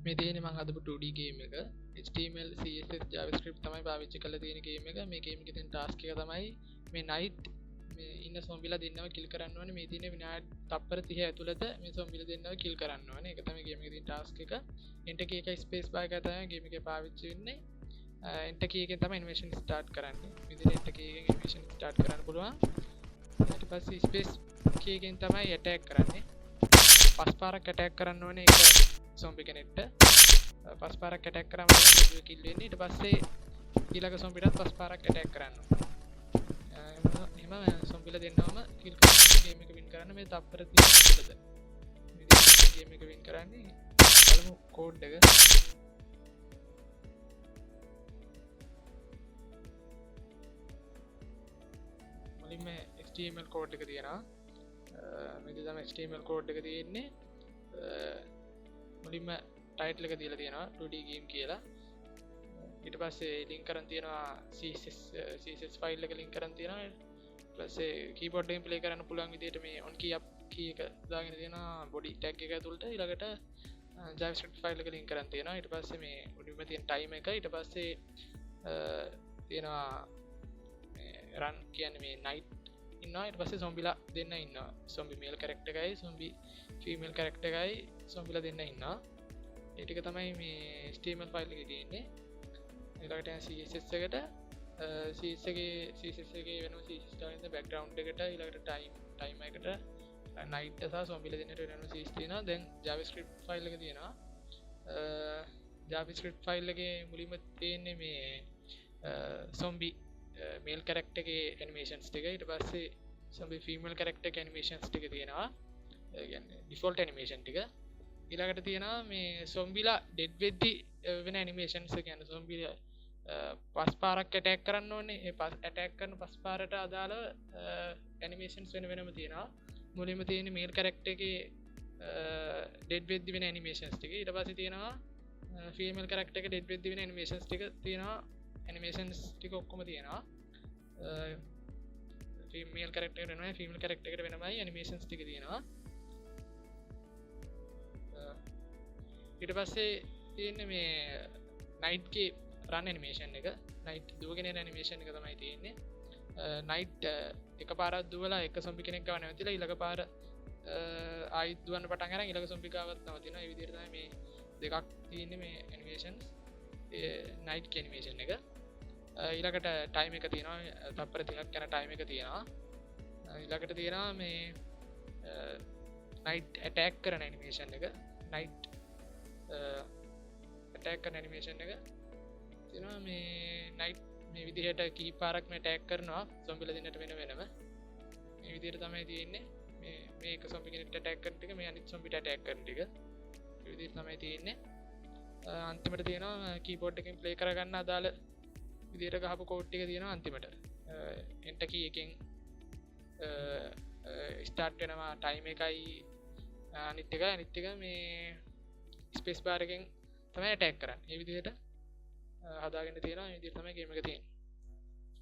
මේ තියෙන්නේ මම හදපු 2D game එක HTML CSS JavaScript තමයි පාවිච්චි කරලා තියෙන game එක. මේ game එකේ තියෙන task එක තමයි මේ night මේ ඉන්න සොම්බිලා දෙන්නව kill කරන්න ඕනේ. මේ තියෙන විනාඩි තප්පර 30 ඇතුළත මේ සොම්බිලා දෙන්නව kill කරන්න ඕනේ. ඒක තමයි game එකේ තියෙන task එක. enter key එක space bar එක තමයි game එකේ පාවිච්චි වෙන්නේ. enter key එකෙන් තමයි animation start කරන්නේ. මේ විදිහට enter key එකෙන් animation start කරන්න පුළුවන්. ඊට පස්සේ space key එකෙන් තමයි attack කරන්නේ. පස් පාරක් attack කරන්න ඕනේ ඒක zombie කෙනෙක්ට. පස් පාරක් attack කරාම zombie kill වෙන්නේ. ඊට පස්සේ ඊළඟ zombieටත් පස් පාරක් attack කරන්න ඕනේ. එහෙම zombieලා දෙන්නවම kill කරලා game එක win කරන්න මේ තප්පර 30 තුළද. මේ විදිහට game එක win කරන්නේ. බලමු code එක. මුලින්ම HTML code එක තියෙනවා. මේක තමයි HTML code එක තියෙන්නේ. මුලින්ම title එක දීලා තියෙනවා 2D game කියලා. ඊට පස්සේ link කරන් තියෙනවා CSS file එක link කරන් තියෙනවා. ඊට පස්සේ keyboard එකෙන් play කරන්න පුළුවන් විදිහට මේ on key up key එක දාගෙන තියෙනවා body tag එක ඇතුළට. ඊළඟට JavaScript file එක link කරන් තියෙනවා. ඊට පස්සේ මේ මුලින්ම තියෙන time එක ඊට පස්සේ තියෙනවා මේ run කියන්නේ මේ night ඉන්නවා. ඊට පස්සේ zombieලා දෙන්න ඉන්නවා. zombie male character එකයි zombie female character එකයි zombieලා දෙන්න ඉන්නවා. ඒ ටික තමයි මේ HTML file එකේ තියෙන්නේ. ඊළඟට CSS එකට CSS එකේ වෙනම CSS දාගෙන background එකට ඊළඟට time එකට night සහ zombieලා දෙන්නට වෙනම CSS තියෙනවා. දැන් JavaScript file එක තියෙනවා. JavaScript file එකේ මුලින්ම තියෙන්නේ මේ zombie male character එකේ animations ටික. ඊට පස්සේ zombie female character එකේ animations ටික තියෙනවා. ඒ කියන්නේ default animation ටික. ඊළඟට තියෙනවා මේ zombieලා dead වෙද්දි වෙන animations. ඒ කියන්නේ zombie පස් පාරක් attack කරන්න ඕනේ. ඒ attack කරන පස් පාරට අදාළව animations වෙනම තියෙනවා. මුලින්ම තියෙන්නේ male character එකේ dead වෙද්දි වෙන animations ටික. ඊට පස්සේ තියෙනවා female character එකේ dead වෙද්දි වෙන animations ටික තියෙනවා. animations ටික ඔක්කොම තියෙනවා. female character එකට වෙනමයි female character එකට වෙනමයි animations ටික තියෙනවා. ඊට පස්සේ තියෙන්නේ මේ night ගේ run animation එක. night දුවගෙන යන animation එක තමයි තියෙන්නේ. night එකපාරක් දුවලා එක zombie කෙනෙක් ගාව නැවතිලා ඊළඟ පාර ආයිත් දුවන්න පටන් අරන් ඊළඟ zombie ගාවත් නවතිනවා. ඒ විදිහට තමයි මේ දෙකක් තියෙන්නේ මේ animations. night ගේ animation එක. ඊළඟට time එක තියෙනවා. තප්පර 30ක් යන time එක තියෙනවා. ඊළඟට තියෙනවා මේ night attack කරන animation එක. night attack කරන animation එක තියෙනවා. මේ night මේ විදිහට කී පාරක් මේ attack කරනවා zombieලා දෙන්නට වෙනම. මේ විදිහට තමයි තියෙන්නේ. මේක zombie කෙනෙක්ට attack කරන ටික මේ අනිත් zombieට attack කරන ටික. මේ විදිහට තමයි තියෙන්නේ. අන්තිමට තියෙනවා keyboard එකෙන් play කරගන්න අදාළ විදිහට ගහපු code ටික තියෙනවා අන්තිමට. enter key එකෙන් start වෙනවා time එකයි අනිත් එක මේ space bar එකෙන් තමයි attack කරන්නේ. මේ විදිහට හදාගෙන තියෙනවා. මේ විදිහට තමයි game එක තියෙන්නේ.